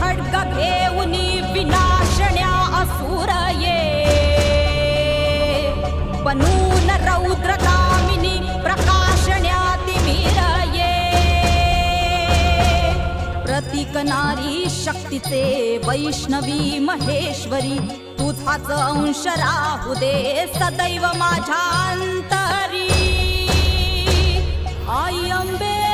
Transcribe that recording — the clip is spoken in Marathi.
खड्ग घेऊनी विनाशण्या असुर ये बनून रौद्रगामिनी प्रकाशण्या तिमिर ये प्रतीक नारी शक्तीचे वैष्णवी महेश्वरी तुझाच अंश राहू दे सदैव माझ्या अंतरी आई अंबे